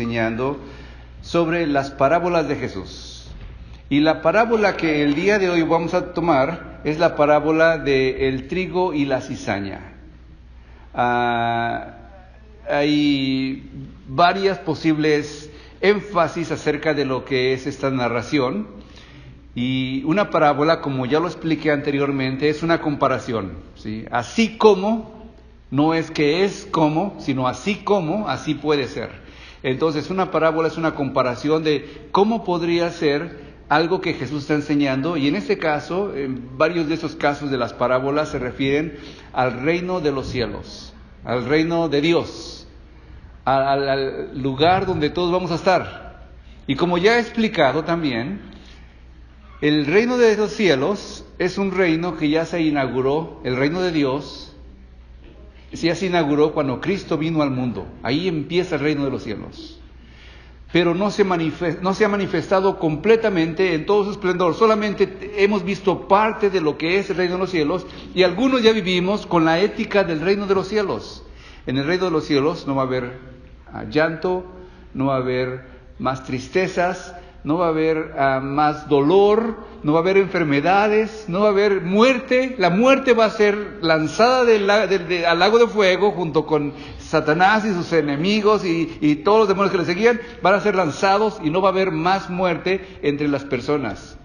enseñando sobre las parábolas de Jesús. Y la parábola que el día de hoy vamos a tomar es la parábola del trigo y la cizaña. Hay varias posibles énfasis acerca de lo que es esta narración. Y una parábola, como ya lo expliqué anteriormente, es una comparación, ¿sí? Así como, no es que es como, sino así como, así puede ser. Entonces, una parábola es una comparación de cómo podría ser algo que Jesús está enseñando. Y en este caso, en varios de esos casos de las parábolas se refieren al reino de los cielos, al reino de Dios, al lugar donde todos vamos a estar. Y como ya he explicado también, el reino de los cielos es un reino que ya se inauguró, el reino de Dios ya se inauguró cuando Cristo vino al mundo. Ahí empieza el reino de los cielos. Pero no se ha manifestado completamente en todo su esplendor. Solamente hemos visto parte de lo que es el reino de los cielos, y algunos ya vivimos con la ética del reino de los cielos. En el reino de los cielos no va a haber llanto, no va a haber más tristezas, no va a haber más dolor, no va a haber enfermedades, no va a haber muerte. La muerte va a ser lanzada al lago de fuego junto con Satanás y sus enemigos y todos los demonios que le seguían. Van a ser lanzados y no va a haber más muerte entre las personas.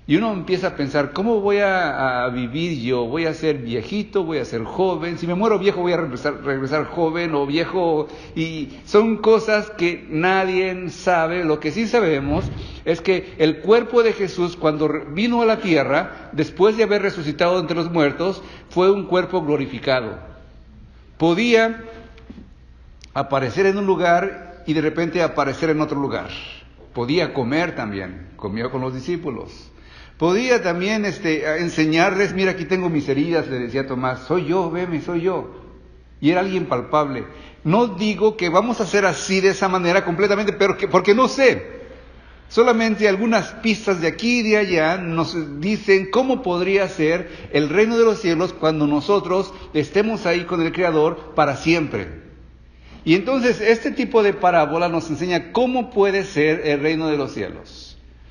Y uno empieza a pensar, ¿cómo voy a vivir yo? ¿Voy a ser viejito? ¿Voy a ser joven? Si me muero viejo, voy a regresar joven o viejo. Y son cosas que nadie sabe. Lo que sí sabemos es que el cuerpo de Jesús, cuando vino a la tierra, después de haber resucitado entre los muertos, fue un cuerpo glorificado. Podía aparecer en un lugar y de repente aparecer en otro lugar. Podía comer también, comió con los discípulos. Podía también enseñarles, mira, aquí tengo mis heridas, le decía Tomás, soy yo, veme, soy yo. Y era alguien palpable. No digo que vamos a hacer así de esa manera completamente, pero porque no sé. Solamente algunas pistas de aquí y de allá nos dicen cómo podría ser el reino de los cielos cuando nosotros estemos ahí con el Creador para siempre. Y entonces este tipo de parábola nos enseña cómo puede ser el reino de los cielos.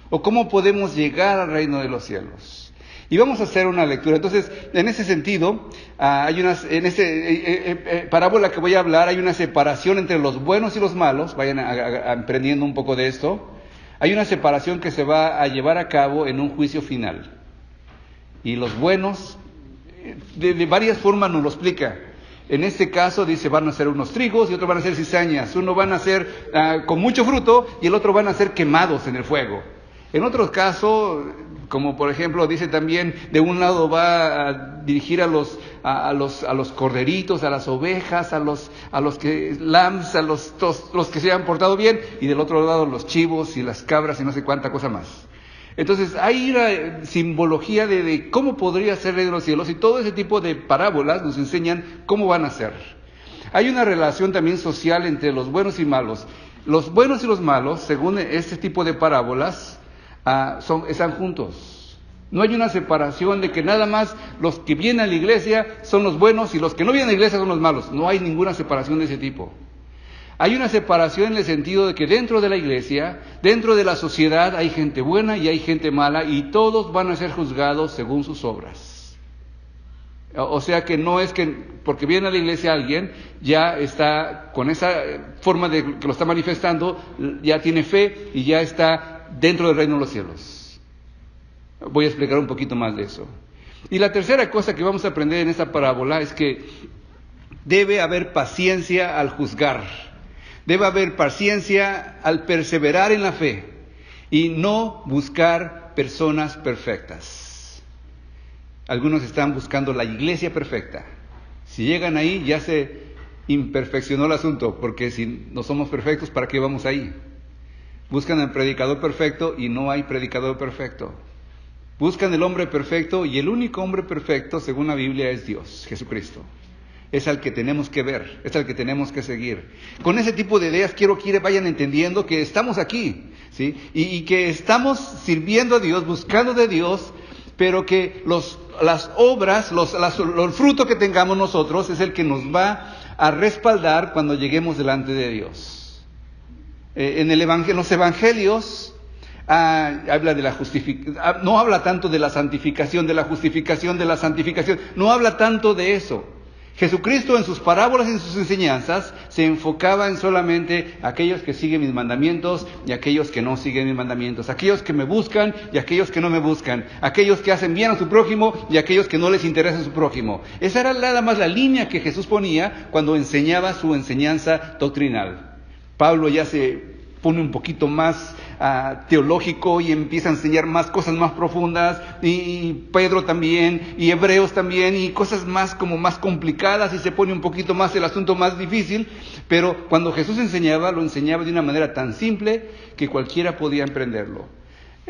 O cómo podemos llegar al reino de los cielos. Y vamos a hacer una lectura. Entonces, en ese sentido, en esta parábola que voy a hablar, hay una separación entre los buenos y los malos. Vayan aprendiendo un poco de esto. Hay una separación que se va a llevar a cabo en un juicio final. Y los buenos, de varias formas nos lo explica. En este caso dice, van a ser unos trigos y otros van a ser cizañas. Uno van a ser con mucho fruto y el otro van a ser quemados en el fuego. En otros casos, como por ejemplo dice también, de un lado va a dirigir a los corderitos, a las ovejas, a los que se han portado bien, y del otro lado los chivos y las cabras y no sé cuánta cosa más. Entonces hay una simbología de cómo podría ser el reino de los cielos, y todo ese tipo de parábolas nos enseñan cómo van a ser. Hay una relación también social entre los buenos y malos. Los buenos y los malos, según este tipo de parábolas, están juntos. No hay una separación de que nada más los que vienen a la iglesia son los buenos y los que no vienen a la iglesia son los malos. No hay ninguna separación de ese tipo. Hay una separación en el sentido de que dentro de la iglesia, dentro de la sociedad, hay gente buena y hay gente mala, y todos van a ser juzgados según sus obras. O sea que no es que porque viene a la iglesia alguien, ya está con esa forma de que lo está manifestando, ya tiene fe y ya está dentro del reino de los cielos. Voy a explicar un poquito más de eso. Y la tercera cosa que vamos a aprender en esta parábola es que debe haber paciencia al juzgar. Debe haber paciencia al perseverar en la fe y no buscar personas perfectas. Algunos están buscando la iglesia perfecta. Si llegan ahí, ya se imperfeccionó el asunto, porque si no somos perfectos, ¿para qué vamos ahí? Buscan el predicador perfecto y no hay predicador perfecto. Buscan el hombre perfecto y el único hombre perfecto, según la Biblia, es Dios, Jesucristo. Es al que tenemos que ver, es al que tenemos que seguir. Con ese tipo de ideas quiero que vayan entendiendo que estamos aquí, ¿sí? Y que estamos sirviendo a Dios, buscando de Dios, pero que las obras, el fruto que tengamos nosotros es el que nos va a respaldar cuando lleguemos delante de Dios. En los evangelios habla de no habla tanto de la santificación, de la justificación, de la santificación, no habla tanto de eso. Jesucristo en sus parábolas y en sus enseñanzas se enfocaba en solamente aquellos que siguen mis mandamientos y aquellos que no siguen mis mandamientos, aquellos que me buscan y aquellos que no me buscan, aquellos que hacen bien a su prójimo y aquellos que no les interesa su prójimo. Esa era nada más la línea que Jesús ponía cuando enseñaba su enseñanza doctrinal. Pablo ya se pone un poquito más teológico y empieza a enseñar más cosas más profundas, y Pedro también, y Hebreos también, y cosas más complicadas, y se pone un poquito más el asunto más difícil, pero cuando Jesús enseñaba, lo enseñaba de una manera tan simple que cualquiera podía emprenderlo.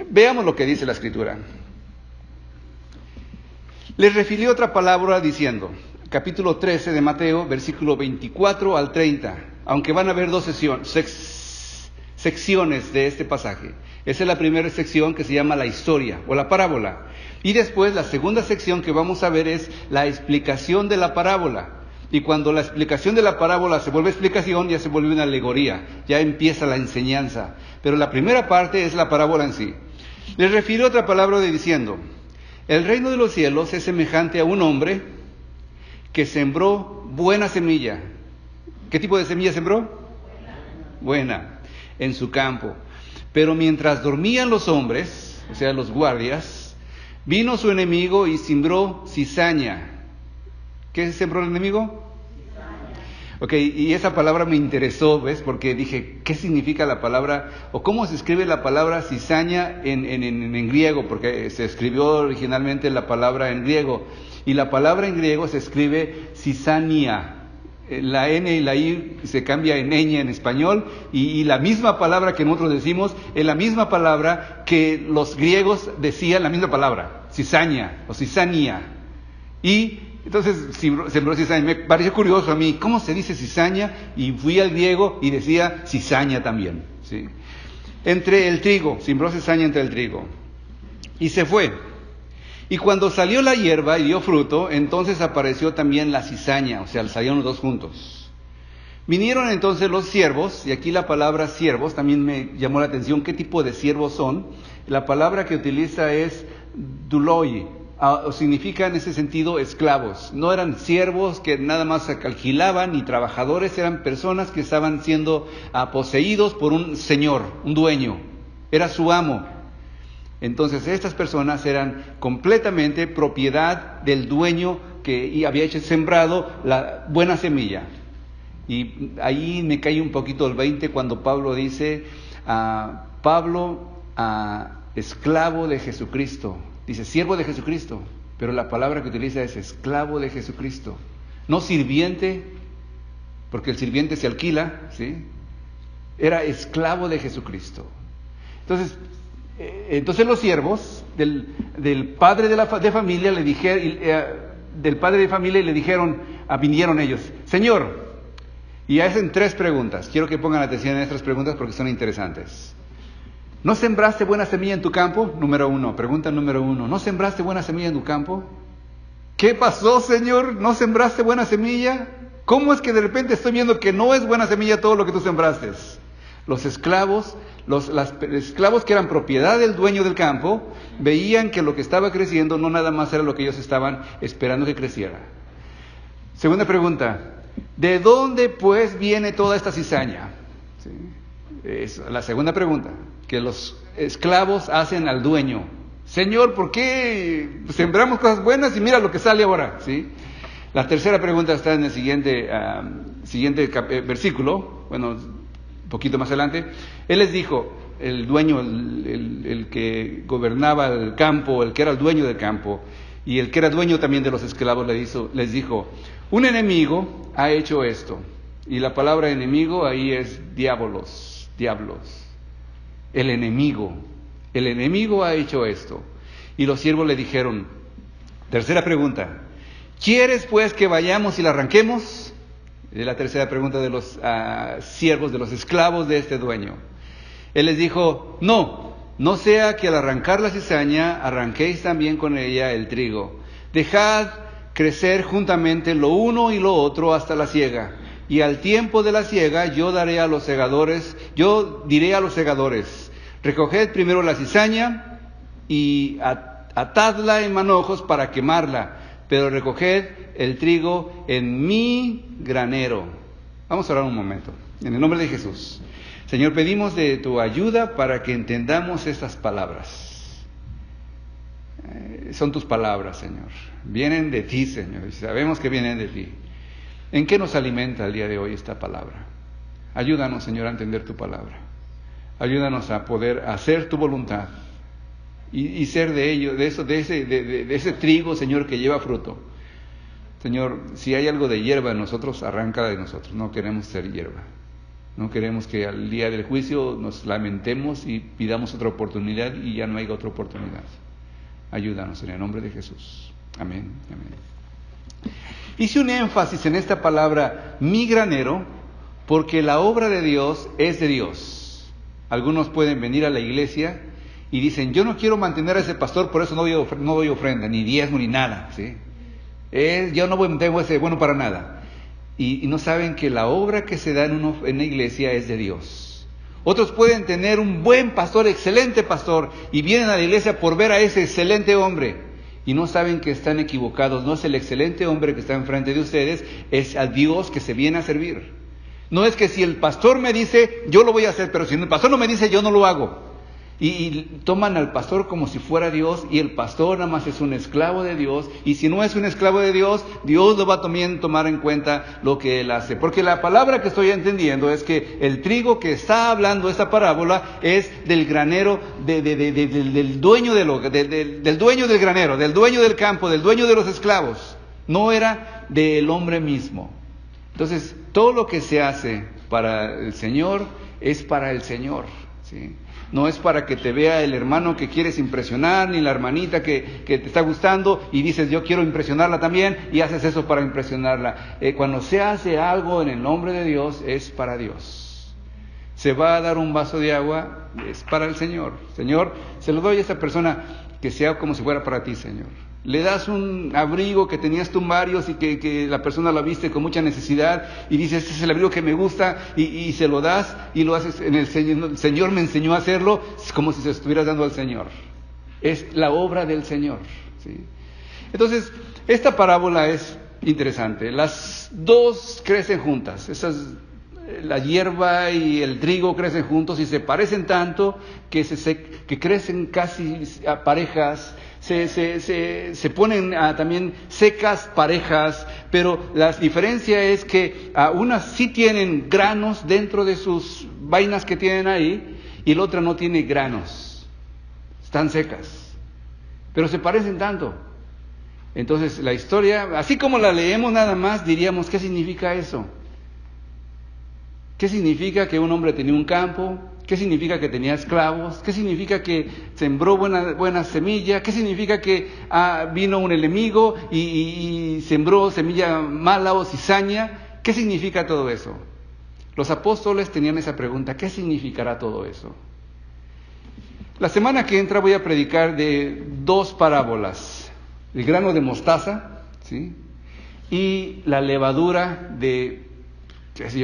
Veamos lo que dice la Escritura. Les refirió otra palabra diciendo, capítulo 13 de Mateo, versículo 24 al 30, aunque van a haber dos secciones de este pasaje. Esa es la primera sección, que se llama la historia o la parábola. Y después la segunda sección que vamos a ver es la explicación de la parábola. Y cuando la explicación de la parábola se vuelve explicación, ya se vuelve una alegoría, ya empieza la enseñanza. Pero la primera parte es la parábola en sí. Les refiero otra palabra diciendo, el reino de los cielos es semejante a un hombre que sembró buena semilla. ¿Qué tipo de semilla sembró? Buena. En su campo. Pero mientras dormían los hombres, o sea, los guardias, vino su enemigo y sembró cizaña. ¿Qué sembró el enemigo? Ok, y esa palabra me interesó, ¿ves? Porque dije, ¿qué significa la palabra, o cómo se escribe la palabra cizaña en griego? Porque se escribió originalmente la palabra en griego, y la palabra en griego se escribe cizania. La N y la I se cambia en ñ en español, y la misma palabra que nosotros decimos es la misma palabra que los griegos decían, la misma palabra, cizaña o cizania. Y entonces sembró cizaña. Me pareció curioso a mí, ¿cómo se dice cizaña? Y fui al griego y decía cizaña también, ¿sí? Entre el trigo, sembró cizaña entre el trigo. Y se fue. Y cuando salió la hierba y dio fruto, entonces apareció también la cizaña, o sea, salieron los dos juntos. Vinieron entonces los siervos, y aquí la palabra siervos también me llamó la atención, ¿qué tipo de siervos son? La palabra que utiliza es duloi, o significa en ese sentido esclavos. No eran siervos que nada más alquilaban, ni trabajadores, eran personas que estaban siendo poseídos por un señor, un dueño, era su amo. Entonces estas personas eran completamente propiedad del dueño que había sembrado la buena semilla. Y ahí me cae un poquito el 20 cuando Pablo dice, Pablo, esclavo de Jesucristo. Dice siervo de Jesucristo, pero la palabra que utiliza es esclavo de Jesucristo. No sirviente, porque el sirviente se alquila, ¿sí? Era esclavo de Jesucristo. Entonces los siervos del padre de familia le dijeron, vinieron ellos, Señor, y hacen tres preguntas. Quiero que pongan atención a estas preguntas porque son interesantes. ¿No sembraste buena semilla en tu campo? Pregunta número 1. ¿No sembraste buena semilla en tu campo? ¿Qué pasó, Señor? ¿No sembraste buena semilla? ¿Cómo es que de repente estoy viendo que no es buena semilla todo lo que tú sembraste? Los esclavos que eran propiedad del dueño del campo, veían que lo que estaba creciendo no nada más era lo que ellos estaban esperando que creciera. Segunda pregunta, ¿de dónde pues viene toda esta cizaña? ¿Sí? Es la segunda pregunta que los esclavos hacen al dueño. Señor, ¿por qué sembramos cosas buenas y mira lo que sale ahora? ¿Sí? La tercera pregunta está en el siguiente versículo, un poquito más adelante. Él les dijo, el dueño, el que gobernaba el campo, el que era el dueño del campo, y el que era dueño también de los esclavos, les dijo, un enemigo ha hecho esto. Y la palabra enemigo ahí es diablos. El enemigo ha hecho esto. Y los siervos le dijeron, tercera pregunta, ¿quieres pues que vayamos y la arranquemos? Es la tercera pregunta de los siervos, de los esclavos de este dueño. Él les dijo, no sea que al arrancar la cizaña arranquéis también con ella el trigo. Dejad crecer juntamente lo uno y lo otro hasta la siega. Y al tiempo de la siega yo diré a los segadores, recoged primero la cizaña y atadla en manojos para quemarla, pero recoged el trigo en mi granero. Vamos a orar un momento, en el nombre de Jesús. Señor, pedimos de tu ayuda para que entendamos estas palabras. Son tus palabras, Señor. Vienen de ti, Señor, y sabemos que vienen de ti. ¿En qué nos alimenta el día de hoy esta palabra? Ayúdanos, Señor, a entender tu palabra. Ayúdanos a poder hacer tu voluntad y ser de ello, de ese trigo, Señor, que lleva fruto. Señor, si hay algo de hierba en nosotros, arráncala de nosotros. No queremos ser hierba. No queremos que al día del juicio nos lamentemos y pidamos otra oportunidad y ya no haya otra oportunidad. Ayúdanos en el nombre de Jesús. Amén. Amén. Hice un énfasis en esta palabra, mi granero, porque la obra de Dios es de Dios. Algunos pueden venir a la iglesia y dicen, yo no quiero mantener a ese pastor, por eso no doy ofrenda, ni diezmo, ni nada, ¿sí? Yo no tengo ese bueno para nada. Y no saben que la obra que se da en la iglesia es de Dios. Otros pueden tener un buen pastor, excelente pastor, y vienen a la iglesia por ver a ese excelente hombre, y no saben que están equivocados. No es el excelente hombre que está enfrente de ustedes, es a Dios que se viene a servir. No es que si el pastor me dice, yo lo voy a hacer, pero si el pastor no me dice, yo no lo hago. Y toman al pastor como si fuera Dios, y el pastor nada más es un esclavo de Dios, y si no es un esclavo de Dios, Dios lo va a también tomar en cuenta lo que él hace. Porque la palabra que estoy entendiendo es que el trigo que está hablando esta parábola es del granero, del dueño del dueño del granero, del dueño del campo, del dueño de los esclavos. No era del hombre mismo. Entonces, todo lo que se hace para el Señor es para el Señor, ¿sí? No es para que te vea el hermano que quieres impresionar, ni la hermanita que te está gustando y dices, yo quiero impresionarla también, y haces eso para impresionarla. Cuando se hace algo en el nombre de Dios, es para Dios. Se va a dar un vaso de agua, es para el Señor. Señor, se lo doy a esta persona, que sea como si fuera para ti, Señor. Le das un abrigo que tenías tú varios y que la persona lo viste con mucha necesidad y dices, este es el abrigo que me gusta, y se lo das y lo haces en el Señor me enseñó a hacerlo, es como si se lo estuvieras dando al Señor. Es la obra del Señor, ¿sí? Entonces, esta parábola es interesante. Las dos crecen juntas. La hierba y el trigo crecen juntos y se parecen tanto que crecen casi a parejas. Se ponen también secas parejas, pero la diferencia es que unas sí tienen granos dentro de sus vainas que tienen ahí, y la otra no tiene granos, están secas, pero se parecen tanto. Entonces la historia, así como la leemos nada más, diríamos, ¿qué significa eso? ¿Qué significa que un hombre tenía un campo? ¿Qué significa que tenía esclavos? ¿Qué significa que sembró buena semilla? ¿Qué significa que vino un enemigo y sembró semilla mala o cizaña? ¿Qué significa todo eso? Los apóstoles tenían esa pregunta, ¿qué significará todo eso? La semana que entra voy a predicar de dos parábolas, el grano de mostaza, ¿sí? Y la levadura de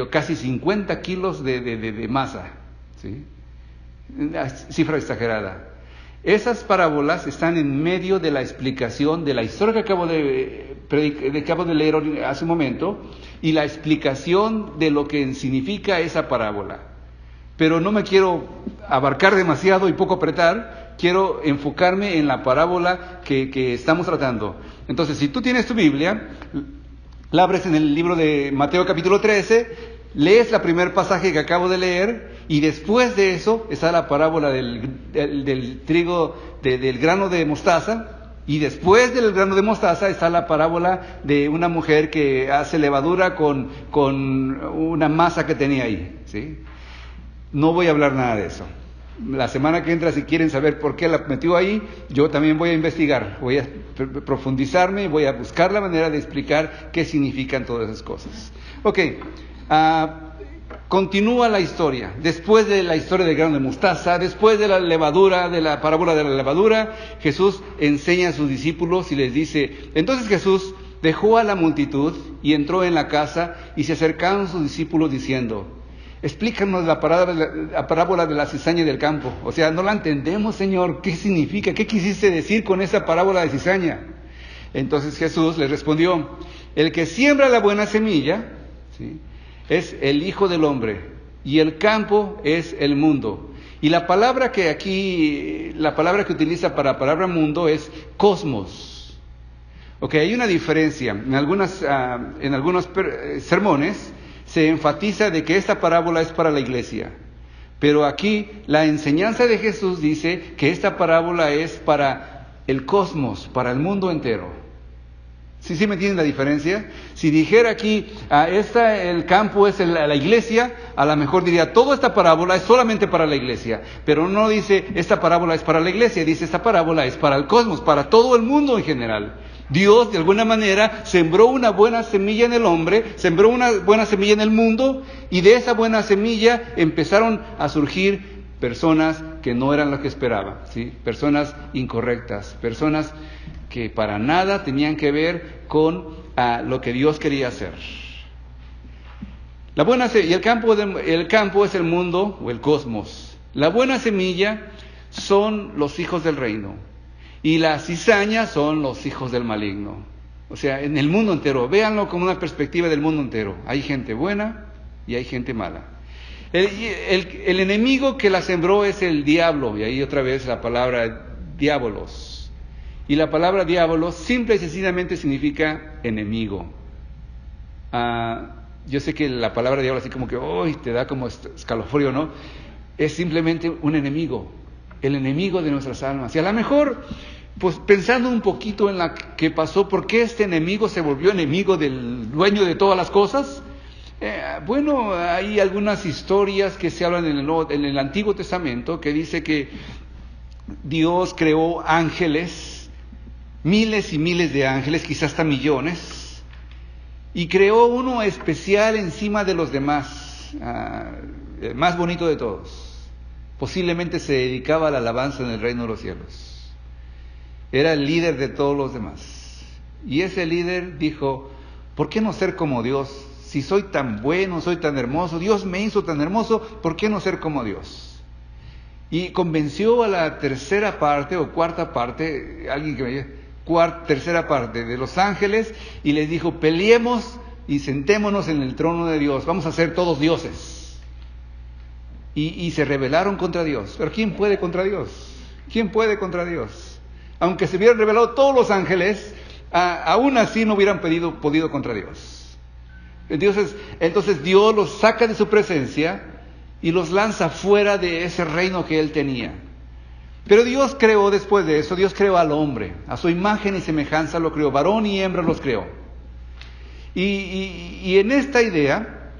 casi 50 kilos de masa, ¿sí? Una cifra exagerada. Esas parábolas están en medio de la explicación de la historia que acabo de leer hace un momento, y la explicación de lo que significa esa parábola. Pero no me quiero abarcar demasiado y poco apretar, quiero enfocarme en la parábola que estamos tratando. Entonces, si tú tienes tu Biblia, la abres en el libro de Mateo capítulo 13, lees el primer pasaje que acabo de leer, y después de eso está la parábola del trigo, del grano de mostaza, y después del grano de mostaza está la parábola de una mujer que hace levadura con una masa que tenía ahí, ¿sí? No voy a hablar nada de eso. La semana que entra, si quieren saber por qué la metió ahí, yo también voy a investigar, voy a profundizarme y voy a buscar la manera de explicar qué significan todas esas cosas. Ok, continúa la historia. Después de la historia del grano de mostaza, después de la levadura, de la parábola de la levadura, Jesús enseña a sus discípulos y les dice, entonces Jesús dejó a la multitud y entró en la casa, y se acercaron sus discípulos diciendo: explícanos la parábola de la cizaña del campo. O sea, no la entendemos, Señor. ¿Qué significa? ¿Qué quisiste decir con esa parábola de cizaña? Entonces Jesús les respondió: el que siembra la buena semilla, ¿sí?, es el Hijo del Hombre, y el campo es el mundo. Y la palabra que utiliza para palabra mundo es cosmos. Ok, hay una diferencia. En algunos sermones se enfatiza de que esta parábola es para la iglesia. Pero aquí la enseñanza de Jesús dice que esta parábola es para el cosmos, para el mundo entero. ¿Sí me entienden la diferencia? Si dijera aquí, el campo es la iglesia, a lo mejor diría, toda esta parábola es solamente para la iglesia. Pero no dice, esta parábola es para la iglesia, dice, esta parábola es para el cosmos, para todo el mundo en general. Dios, de alguna manera, sembró una buena semilla en el hombre, sembró una buena semilla en el mundo, y de esa buena semilla empezaron a surgir personas que no eran lo que esperaba, ¿sí? Personas incorrectas, personas que para nada tenían que ver con lo que Dios quería hacer. El campo es el mundo o el cosmos. La buena semilla son los hijos del reino, y la cizaña son los hijos del maligno. O sea, en el mundo entero, véanlo como una perspectiva del mundo entero. Hay gente buena y hay gente mala. El enemigo que la sembró es el diablo, y ahí otra vez la palabra diabolos. Y la palabra diabolos simple y sencillamente significa enemigo. Yo sé que la palabra diablo así como que te da como escalofrío, ¿no? Es simplemente un enemigo, el enemigo de nuestras almas. Y a lo mejor, pues pensando un poquito en la que pasó, ¿por qué este enemigo se volvió enemigo del dueño de todas las cosas? Bueno, hay algunas historias que se hablan en el Antiguo Testamento que dice que Dios creó ángeles, miles y miles de ángeles, quizás hasta millones, y creó uno especial encima de los demás, el más bonito de todos. Posiblemente se dedicaba a la alabanza en el reino de los cielos. Era el líder de todos los demás. Y ese líder dijo: ¿por qué no ser como Dios? Si soy tan bueno, soy tan hermoso, Dios me hizo tan hermoso, ¿por qué no ser como Dios? Y convenció a la tercera parte o cuarta parte, alguien que me diga, tercera parte de los ángeles, y les dijo: peleemos y sentémonos en el trono de Dios, vamos a ser todos dioses. Y se rebelaron contra Dios. Pero ¿quién puede contra Dios? ¿Quién puede contra Dios? Aunque se hubieran rebelado todos los ángeles, aún así no hubieran podido contra Dios. Entonces Dios los saca de su presencia y los lanza fuera de ese reino que Él tenía. Pero Dios creó después de eso, Dios creó al hombre, a su imagen y semejanza lo creó, varón y hembra los creó. Y en esta idea,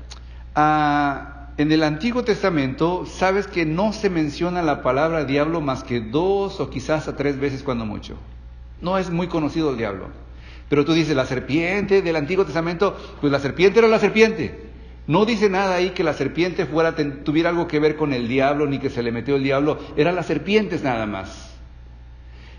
en el Antiguo Testamento, sabes que no se menciona la palabra diablo más que 2 o quizás a 3 veces cuando mucho. No es muy conocido el diablo. Pero tú dices, la serpiente del Antiguo Testamento, pues la serpiente era la serpiente. No dice nada ahí que la serpiente tuviera algo que ver con el diablo, ni que se le metió el diablo. Eran las serpientes nada más.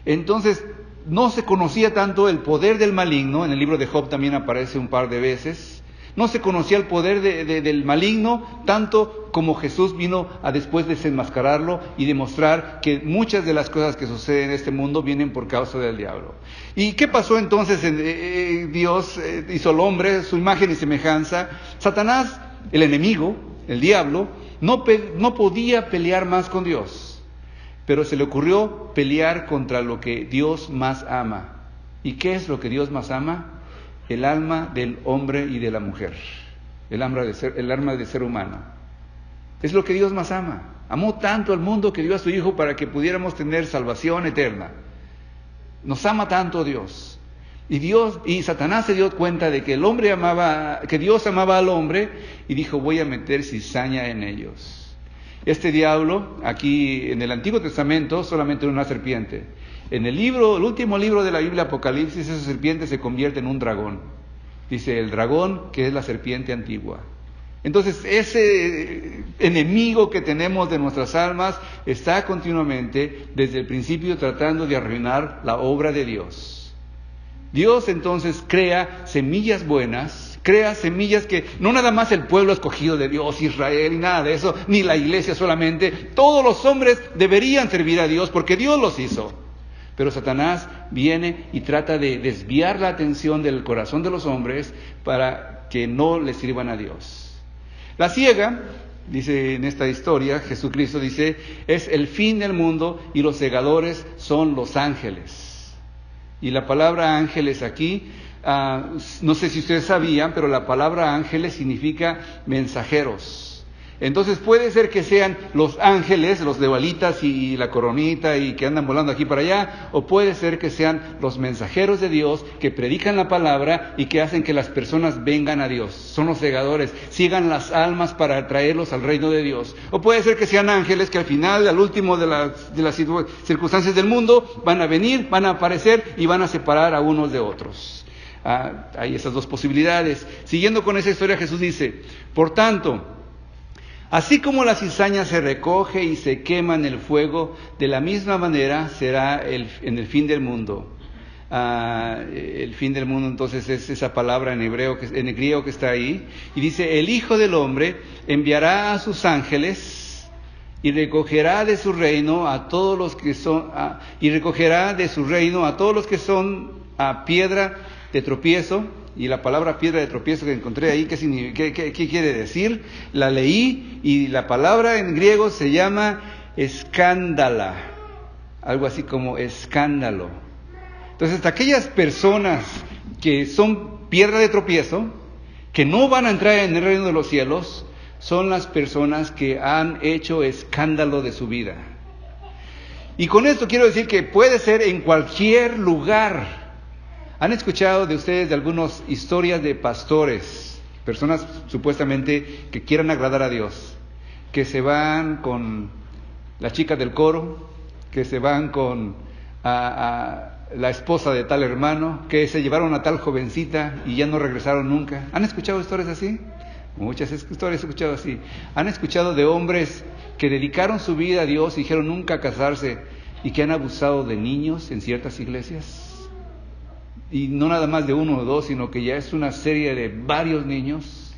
Entonces, no se conocía tanto el poder del maligno. En el libro de Job también aparece un par de veces. No se conocía el poder del maligno tanto como Jesús vino a después desenmascararlo y demostrar que muchas de las cosas que suceden en este mundo vienen por causa del diablo. ¿Y qué pasó entonces? Dios hizo al hombre, su imagen y semejanza. Satanás, el enemigo, el diablo, no podía pelear más con Dios, pero se le ocurrió pelear contra lo que Dios más ama. ¿Y qué es lo que Dios más ama? El alma del hombre y de la mujer, el alma del ser humano. Es lo que Dios más ama. Amó tanto al mundo que dio a su Hijo para que pudiéramos tener salvación eterna. Nos ama tanto Dios. Y Satanás se dio cuenta de que que Dios amaba al hombre, y dijo: voy a meter cizaña en ellos. Este diablo, aquí en el Antiguo Testamento, solamente era una serpiente. En el último libro de la Biblia, Apocalipsis, esa serpiente se convierte en un dragón. Dice el dragón, que es la serpiente antigua. Entonces, ese enemigo que tenemos de nuestras almas está continuamente, desde el principio, tratando de arruinar la obra de Dios. Dios entonces crea semillas buenas, crea semillas que no nada más el pueblo escogido de Dios, Israel, y nada de eso, ni la iglesia solamente. Todos los hombres deberían servir a Dios porque Dios los hizo. Pero Satanás viene y trata de desviar la atención del corazón de los hombres para que no le sirvan a Dios. La ciega, dice en esta historia, Jesucristo dice, es el fin del mundo y los segadores son los ángeles. Y la palabra ángeles aquí, no sé si ustedes sabían, pero la palabra ángeles significa mensajeros. Entonces puede ser que sean los ángeles, los de balitas y la coronita y que andan volando aquí para allá, o puede ser que sean los mensajeros de Dios que predican la palabra y que hacen que las personas vengan a Dios. Son los segadores, sigan las almas para atraerlos al reino de Dios. O puede ser que sean ángeles que al final, al último de las circunstancias del mundo, van a venir, van a aparecer y van a separar a unos de otros. Hay esas dos posibilidades. Siguiendo con esa historia, Jesús dice, por tanto, así como la cizaña se recoge y se quema en el fuego, de la misma manera será en el fin del mundo. El fin del mundo entonces es esa palabra en griego que está ahí. Y dice, el Hijo del Hombre enviará a sus ángeles y recogerá de su reino a todos los que son, piedra de tropiezo. Y la palabra piedra de tropiezo que encontré ahí, ¿qué quiere decir? La leí y la palabra en griego se llama escándala, algo así como escándalo. Entonces, aquellas personas que son piedra de tropiezo, que no van a entrar en el reino de los cielos, son las personas que han hecho escándalo de su vida. Y con esto quiero decir que puede ser en cualquier lugar. ¿Han escuchado de ustedes de algunas historias de pastores, personas supuestamente que quieran agradar a Dios, que se van con la chica del coro, que se van con a la esposa de tal hermano, que se llevaron a tal jovencita y ya no regresaron nunca? ¿Han escuchado historias así? Muchas historias he escuchado así. ¿Han escuchado de hombres que dedicaron su vida a Dios y dijeron nunca casarse y que han abusado de niños en ciertas iglesias? Y no nada más de uno o dos, sino que ya es una serie de varios niños.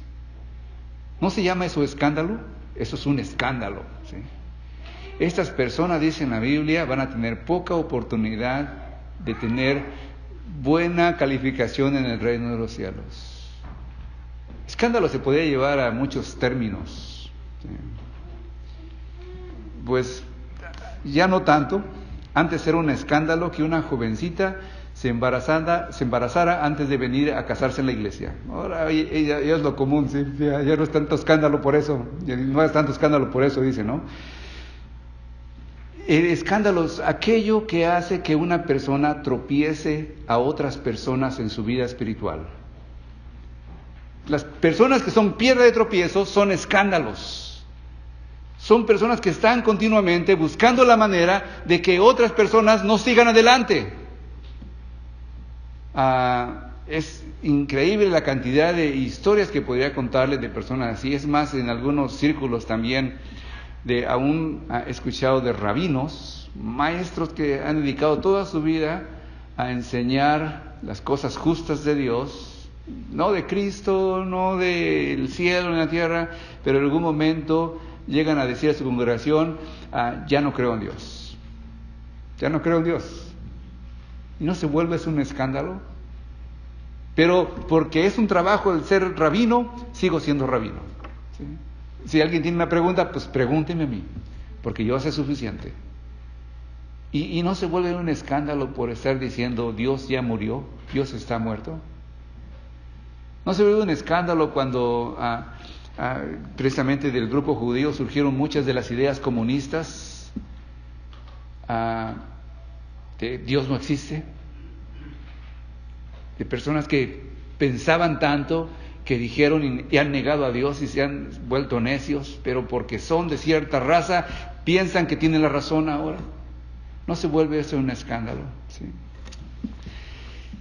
¿No se llama eso escándalo? Eso es un escándalo, ¿sí? Estas personas, dice en la Biblia, van a tener poca oportunidad de tener buena calificación en el reino de los cielos. Escándalo se podría llevar a muchos términos, ¿sí? Pues ya no tanto. Antes era un escándalo que una jovencita se embarazara antes de venir a casarse en la iglesia. Ahora ya es lo común, ¿sí? Ya no es tanto escándalo por eso, dice, ¿no? El escándalo es aquello que hace que una persona tropiece a otras personas en su vida espiritual. Las personas que son piedra de tropiezo son escándalos. Son personas que están continuamente buscando la manera de que otras personas no sigan adelante. Es increíble la cantidad de historias que podría contarles de personas así. Es más, en algunos círculos también aún he escuchado de rabinos, maestros que han dedicado toda su vida a enseñar las cosas justas de Dios, no de Cristo, no del cielo en la tierra, pero en algún momento llegan a decir a su congregación, ya no creo en Dios, y no se vuelve un escándalo. Pero porque es un trabajo el ser rabino, sigo siendo rabino, ¿sí? Si alguien tiene una pregunta, pues pregúnteme a mí, porque yo sé suficiente. Y no se vuelve un escándalo por estar diciendo Dios ya murió, Dios está muerto. No se vuelve un escándalo cuando precisamente del grupo judío surgieron muchas de las ideas comunistas, de Dios no existe, de personas que pensaban tanto que dijeron y han negado a Dios y se han vuelto necios, pero porque son de cierta raza piensan que tienen la razón ahora. No se vuelve eso un escándalo, ¿sí?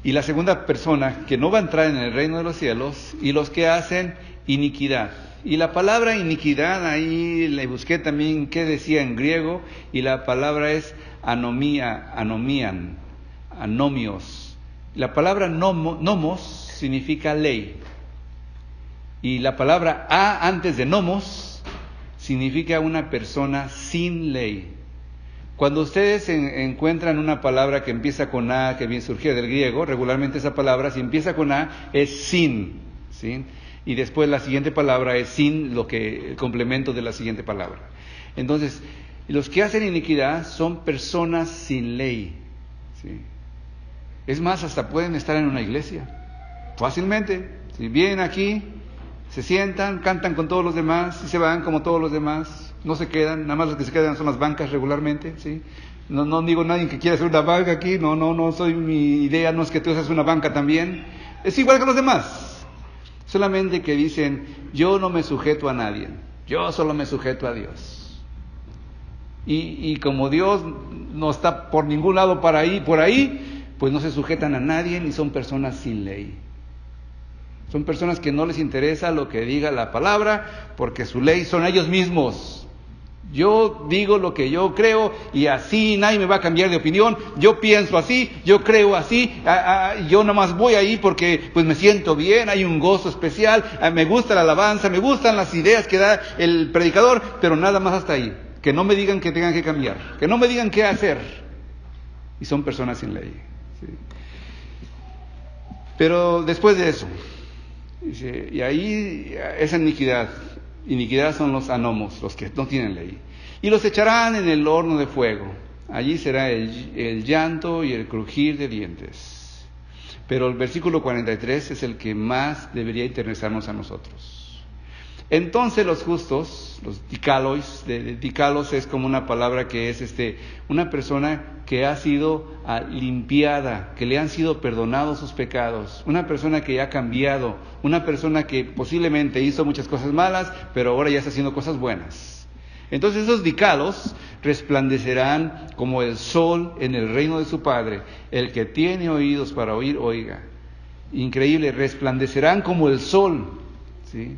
Y la segunda persona que no va a entrar en el reino de los cielos, y los que hacen iniquidad. Y la palabra iniquidad, ahí le busqué también qué decía en griego, y la palabra es anomian, anomios. La palabra nomos significa ley. Y la palabra a antes de nomos significa una persona sin ley. Cuando ustedes encuentran una palabra que empieza con a, que bien surgió del griego, regularmente esa palabra, si empieza con a, es sin, ¿sí? Y después la siguiente palabra es sin, el complemento de la siguiente palabra. Entonces, los que hacen iniquidad son personas sin ley, ¿sí? Es más, hasta pueden estar en una iglesia, fácilmente. Si vienen aquí, se sientan, cantan con todos los demás y se van como todos los demás. No se quedan, nada más los que se quedan son las bancas regularmente, ¿sí? No digo nadie que quiera hacer una banca aquí, no, mi idea no es que tú hagas una banca también. Es igual que los demás. Solamente que dicen, yo no me sujeto a nadie, yo solo me sujeto a Dios. Y como Dios no está por ningún lado por ahí, pues no se sujetan a nadie ni son personas sin ley. Son personas que no les interesa lo que diga la palabra, porque su ley son ellos mismos. Yo digo lo que yo creo y así nadie me va a cambiar de opinión. Yo pienso así, yo creo así, yo nomás voy ahí porque pues me siento bien, hay un gozo especial, me gusta la alabanza, me gustan las ideas que da el predicador, pero nada más hasta ahí. Que no me digan que tengan que cambiar, que no me digan qué hacer. Y son personas sin ley, ¿sí? Pero después de eso, dice, y ahí esa iniquidad son los anomos, los que no tienen ley, y los echarán en el horno de fuego. Allí será el llanto y el crujir de dientes. Pero el versículo 43 es el que más debería interesarnos a nosotros. Entonces los justos, los dicalos, dicalos es como una palabra que es una persona que ha sido limpiada, que le han sido perdonados sus pecados, una persona que ha cambiado, una persona que posiblemente hizo muchas cosas malas, pero ahora ya está haciendo cosas buenas. Entonces esos dicalos resplandecerán como el sol en el reino de su Padre. El que tiene oídos para oír, oiga. Increíble, resplandecerán como el sol, ¿sí?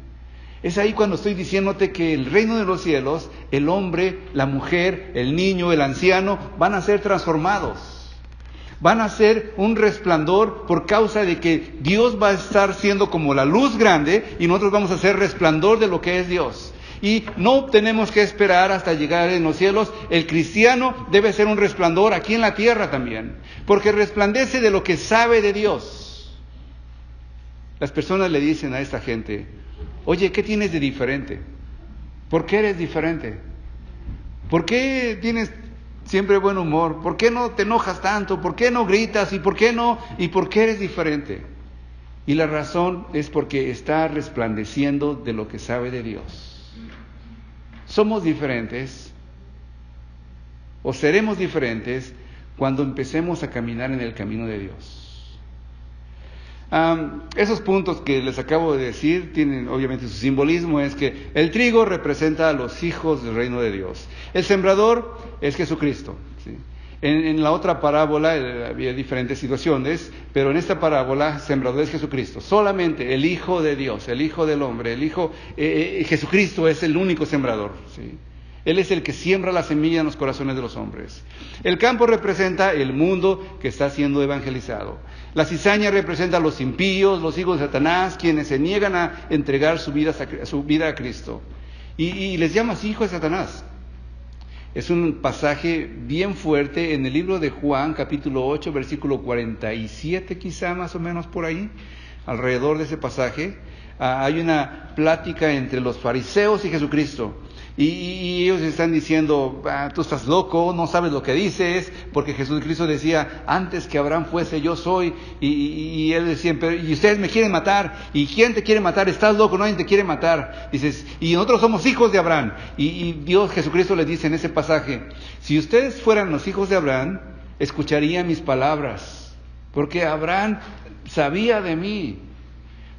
Es ahí cuando estoy diciéndote que el reino de los cielos, el hombre, la mujer, el niño, el anciano, van a ser transformados. Van a ser un resplandor por causa de que Dios va a estar siendo como la luz grande y nosotros vamos a ser resplandor de lo que es Dios. Y no tenemos que esperar hasta llegar en los cielos. El cristiano debe ser un resplandor aquí en la tierra también, porque resplandece de lo que sabe de Dios. Las personas le dicen a esta gente, oye, ¿qué tienes de diferente? ¿Por qué eres diferente? ¿Por qué tienes siempre buen humor? ¿Por qué no te enojas tanto? ¿Por qué no gritas? ¿Y por qué no? ¿Y por qué eres diferente? Y la razón es porque está resplandeciendo de lo que sabe de Dios. Somos diferentes, o seremos diferentes, cuando empecemos a caminar en el camino de Dios. Esos puntos que les acabo de decir tienen obviamente su simbolismo. Es que el trigo representa a los hijos del reino de Dios. El sembrador es Jesucristo, ¿sí? En la otra parábola había diferentes situaciones, pero en esta parábola sembrador es Jesucristo. Solamente el Hijo de Dios, el Hijo del hombre, Jesucristo es el único sembrador, ¿sí? Él es el que siembra la semilla en los corazones de los hombres. El campo representa el mundo que está siendo evangelizado. La cizaña representa a los impíos, los hijos de Satanás, quienes se niegan a entregar su vida a Cristo. Y les llamas hijos de Satanás. Es un pasaje bien fuerte en el libro de Juan, capítulo 8, versículo 47, quizá más o menos por ahí, alrededor de ese pasaje. Hay una plática entre los fariseos y Jesucristo. Y ellos están diciendo, tú estás loco, no sabes lo que dices, porque Jesucristo decía, antes que Abraham fuese, yo soy. Y él decía, pero y ustedes me quieren matar. ¿Y quién te quiere matar? Estás loco, nadie te quiere matar. Dices, y nosotros somos hijos de Abraham. Y Dios, Jesucristo les dice en ese pasaje, si ustedes fueran los hijos de Abraham, escucharían mis palabras, porque Abraham sabía de mí.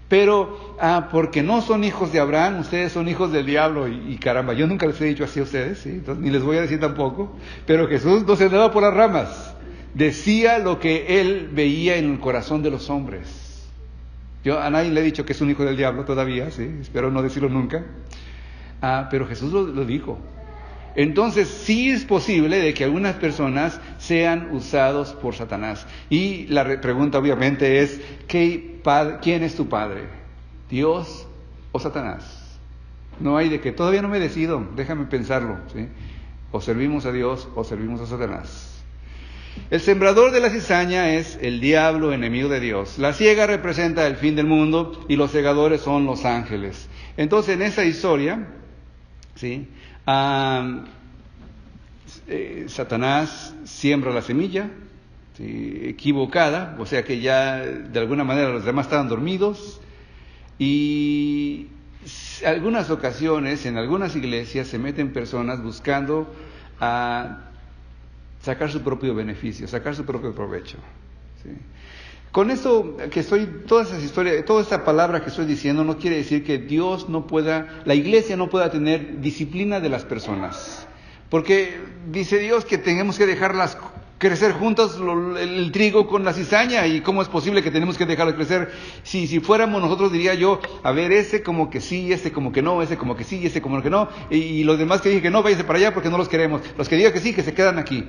Pero porque no son hijos de Abraham, ustedes son hijos del diablo. Y caramba, yo nunca les he dicho así a ustedes, ¿sí? Entonces, ni les voy a decir tampoco. Pero Jesús no se andaba por las ramas. Decía lo que él veía en el corazón de los hombres. Yo a nadie le he dicho que es un hijo del diablo todavía, ¿sí? Espero no decirlo nunca. Pero Jesús lo dijo. Entonces sí es posible de que algunas personas sean usados por Satanás. Y la pregunta obviamente es, ¿quién es tu padre? ¿Dios o Satanás? No hay de que todavía no me decido, déjame pensarlo, ¿sí? O servimos a Dios o servimos a Satanás. El sembrador de la cizaña es el diablo, enemigo de Dios. La siega representa el fin del mundo y los segadores son los ángeles. Entonces en esa historia, ¿sí? Satanás siembra la semilla, ¿sí? Equivocada, o sea que ya de alguna manera los demás estaban dormidos, y algunas ocasiones en algunas iglesias se meten personas buscando sacar su propio beneficio, sacar su propio provecho, ¿sí? Con esto todas esas historias, toda esta palabra que estoy diciendo no quiere decir que la iglesia no pueda tener disciplina de las personas. Porque dice Dios que tenemos que dejarlas crecer juntas el trigo con la cizaña. ¿Y cómo es posible que tenemos que dejarlas crecer? Si fuéramos nosotros, diría yo, a ver, ese como que sí, ese como que no, ese como que sí, ese como que no. Y los demás que dije que no, váyanse para allá porque no los queremos. Los que digan que sí, que se quedan aquí.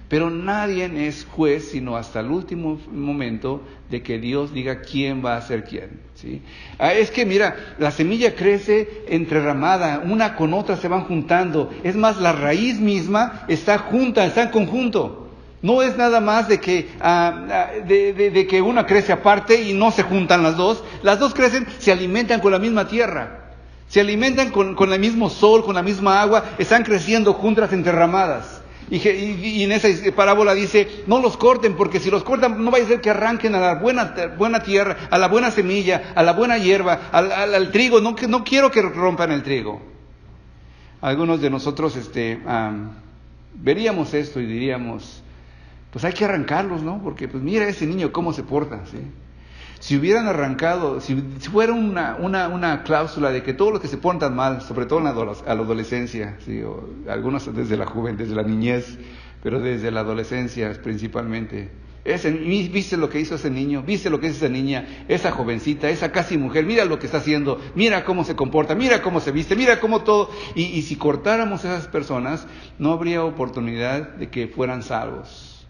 Pero nadie es juez sino hasta el último momento de que Dios diga quién va a ser quién, ¿sí? Es que mira, la semilla crece entrerramada, una con otra se van juntando. Es más, la raíz misma está junta, está en conjunto. No es nada más de que una crece aparte y no se juntan las dos. Las dos crecen, se alimentan con la misma tierra. Se alimentan con el mismo sol, con la misma agua. Están creciendo juntas entrerramadas. Y en esa parábola dice, no los corten, porque si los cortan no vaya a ser que arranquen a la buena tierra, a la buena semilla, a la buena hierba, al trigo. No quiero que rompan el trigo. Algunos de nosotros veríamos esto y diríamos, pues hay que arrancarlos, ¿no? Porque pues mira ese niño cómo se porta, ¿sí? Si hubieran arrancado, si fuera una cláusula de que todos los que se portan mal, sobre todo en la adolescencia, ¿sí? O algunos desde la niñez, pero desde la adolescencia principalmente. ¿Viste lo que hizo ese niño? ¿Viste lo que hizo esa niña? Esa jovencita, esa casi mujer, mira lo que está haciendo, mira cómo se comporta, mira cómo se viste, mira cómo todo. Y si cortáramos a esas personas, no habría oportunidad de que fueran salvos.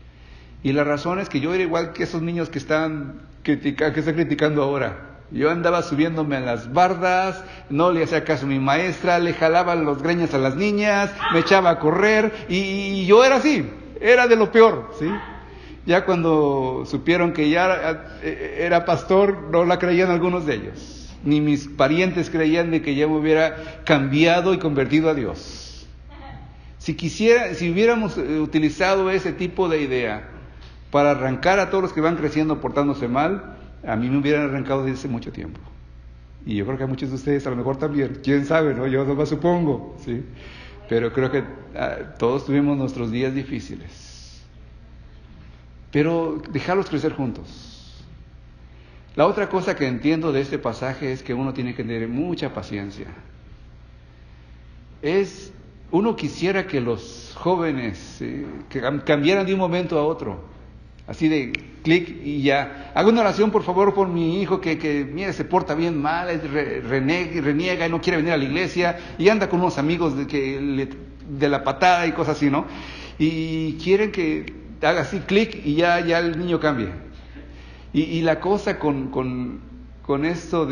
Y la razón es que yo era igual que esos niños que están criticando ahora. Yo andaba subiéndome a las bardas, no le hacía caso a mi maestra, le jalaba los greñas a las niñas, me echaba a correr, y yo era así, era de lo peor, ¿sí? Ya cuando supieron que ya era pastor, no la creían algunos de ellos. Ni mis parientes creían de que ya me hubiera cambiado y convertido a Dios. Si hubiéramos utilizado ese tipo de idea para arrancar a todos los que van creciendo portándose mal, a mí me hubieran arrancado desde hace mucho tiempo. Y yo creo que a muchos de ustedes a lo mejor también, quién sabe, ¿no? Yo no me supongo, ¿sí? Pero creo que todos tuvimos nuestros días difíciles. Pero dejarlos crecer juntos. La otra cosa que entiendo de este pasaje es que uno tiene que tener mucha paciencia. Uno quisiera que los jóvenes que cambiaran de un momento a otro. Así de clic y ya. Haga una oración por favor por mi hijo que mira, se porta bien mal, reniega y no quiere venir a la iglesia y anda con unos amigos de la patada y cosas así, ¿no? Y quieren que haga así clic y ya el niño cambie. Y la cosa con esto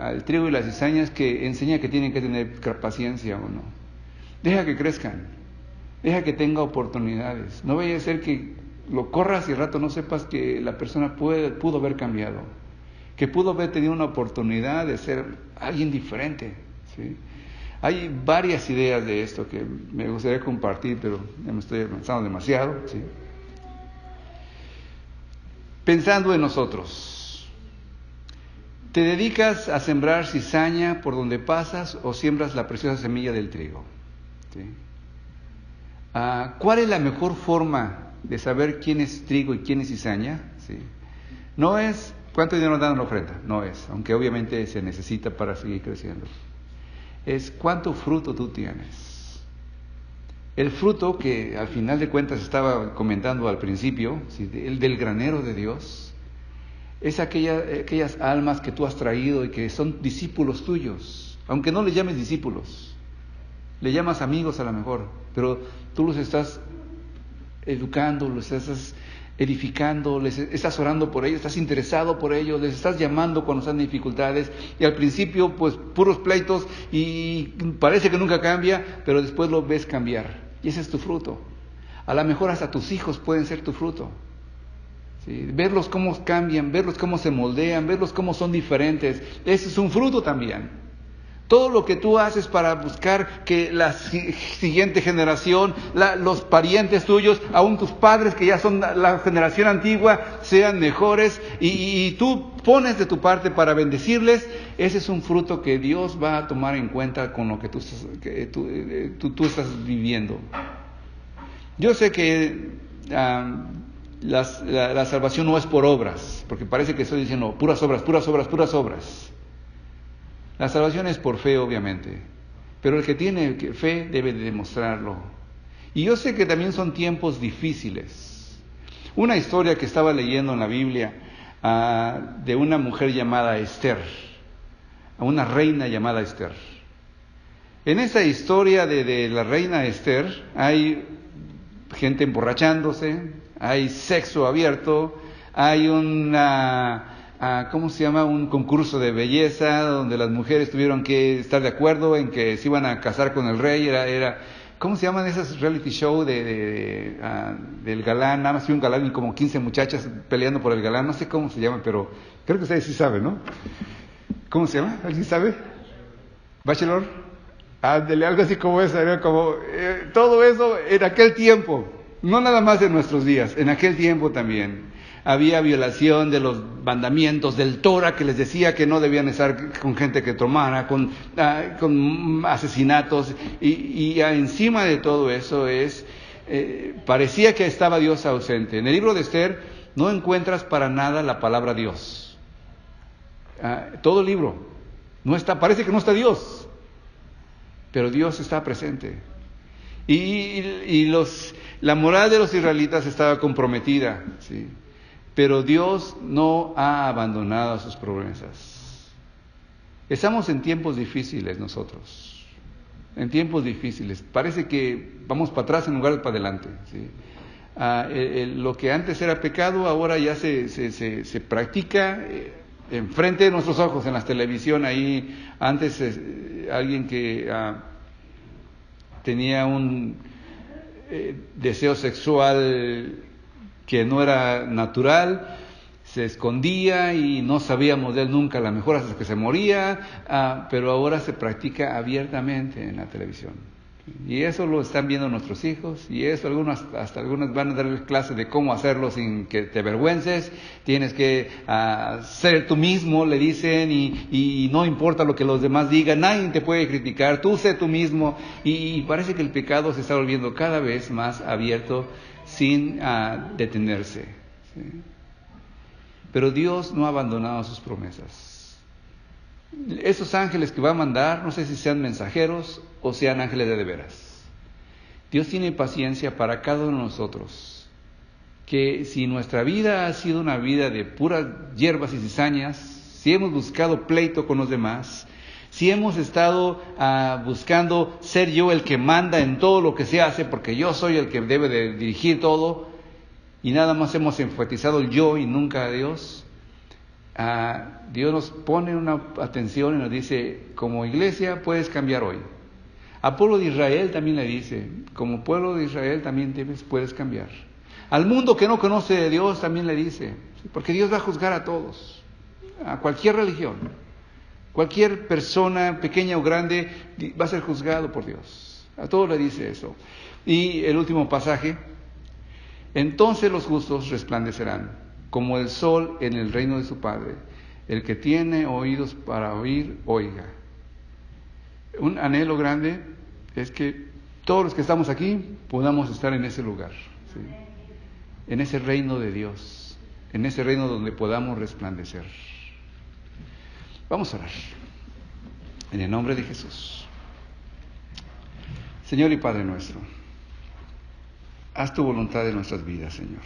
al trigo y las cizañas que enseña que tienen que tener paciencia, ¿o no? Deja que crezcan, deja que tenga oportunidades. No vaya a ser que lo corras y al rato no sepas que la persona pudo haber cambiado, que pudo haber tenido una oportunidad de ser alguien diferente, ¿sí? Hay varias ideas de esto que me gustaría compartir, pero ya me estoy avanzando demasiado, ¿sí? Pensando en nosotros, ¿te dedicas a sembrar cizaña por donde pasas o siembras la preciosa semilla del trigo? ¿Sí? ¿Cuál es la mejor forma de saber quién es trigo y quién es cizaña? ¿Sí? No es cuánto dinero dan en la ofrenda, no es, aunque obviamente se necesita para seguir creciendo. Es cuánto fruto tú tienes. El fruto que al final de cuentas estaba comentando al principio, ¿sí? El del granero de Dios, es aquellas almas que tú has traído y que son discípulos tuyos, aunque no les llames discípulos. Le llamas amigos a lo mejor, pero tú los estás educando, los estás edificando, les estás orando por ellos, estás interesado por ellos, les estás llamando cuando están en dificultades, y al principio pues puros pleitos y parece que nunca cambia, pero después lo ves cambiar, y ese es tu fruto. A lo mejor hasta tus hijos pueden ser tu fruto. ¿Sí? Verlos cómo cambian, verlos cómo se moldean, verlos cómo son diferentes, ese es un fruto también. Todo lo que tú haces para buscar que la siguiente generación, los parientes tuyos, aún tus padres que ya son la generación antigua, sean mejores, y tú pones de tu parte para bendecirles, ese es un fruto que Dios va a tomar en cuenta con lo que tú estás viviendo. Yo sé que la salvación no es por obras, porque parece que estoy diciendo puras obras, puras obras, puras obras. La salvación es por fe, obviamente, pero el que tiene fe debe de demostrarlo. Y yo sé que también son tiempos difíciles. Una historia que estaba leyendo en la Biblia de una mujer llamada Esther, a una reina llamada Esther. En esa historia de la reina Esther hay gente emborrachándose, hay sexo abierto, hay ¿cómo se llama? Un concurso de belleza donde las mujeres tuvieron que estar de acuerdo en que se iban a casar con el rey. ¿Cómo se llaman esas reality show del galán? Nada más que un galán y como 15 muchachas peleando por el galán. No sé cómo se llaman, pero creo que ustedes sí saben, ¿no? ¿Cómo se llama? ¿Alguien sabe? ¿Bachelor? Ándale, algo así como eso. Era como todo eso en aquel tiempo. No nada más en nuestros días, en aquel tiempo también. Había violación de los mandamientos del Torah, que les decía que no debían estar con gente que tomara, con asesinatos, y encima de todo eso parecía que estaba Dios ausente. En el libro de Esther no encuentras para nada la palabra Dios. Todo el libro no está, parece que no está Dios, pero Dios está presente. Y la moral de los israelitas estaba comprometida, ¿sí? Pero Dios no ha abandonado sus promesas. Estamos en tiempos difíciles nosotros, en tiempos difíciles. Parece que vamos para atrás en lugar de para adelante, ¿sí? Lo que antes era pecado ahora ya se practica enfrente de nuestros ojos, en la televisión. Ahí antes alguien que tenía un deseo sexual que no era natural, se escondía y no sabíamos de él nunca, a lo mejor hasta que se moría, pero ahora se practica abiertamente en la televisión. Y eso lo están viendo nuestros hijos, y eso hasta algunas van a dar clases de cómo hacerlo sin que te avergüences. Tienes que ser tú mismo, le dicen, y no importa lo que los demás digan, nadie te puede criticar, tú sé tú mismo, y parece que el pecado se está volviendo cada vez más abierto sin detenerse, ¿sí? Pero Dios no ha abandonado sus promesas. Esos ángeles que va a mandar, no sé si sean mensajeros o sean ángeles de veras. Dios tiene paciencia para cada uno de nosotros. Que si nuestra vida ha sido una vida de puras hierbas y cizañas, si hemos buscado pleito con los demás, si hemos estado buscando ser yo el que manda en todo lo que se hace, porque yo soy el que debe de dirigir todo, y nada más hemos enfatizado el yo y nunca a Dios, Dios nos pone una atención y nos dice, como iglesia puedes cambiar hoy. Al pueblo de Israel también le dice, como pueblo de Israel también puedes cambiar. Al mundo que no conoce de Dios también le dice, porque Dios va a juzgar a todos, a cualquier religión. Cualquier persona, pequeña o grande, va a ser juzgado por Dios. A todos le dice eso. Y el último pasaje, entonces los justos resplandecerán como el sol en el reino de su Padre. El que tiene oídos para oír, oiga. Un anhelo grande es que todos los que estamos aquí podamos estar en ese lugar, ¿sí? En ese reino de Dios, en ese reino donde podamos resplandecer. Vamos a orar. En el nombre de Jesús. Señor y Padre nuestro, haz tu voluntad en nuestras vidas, Señor.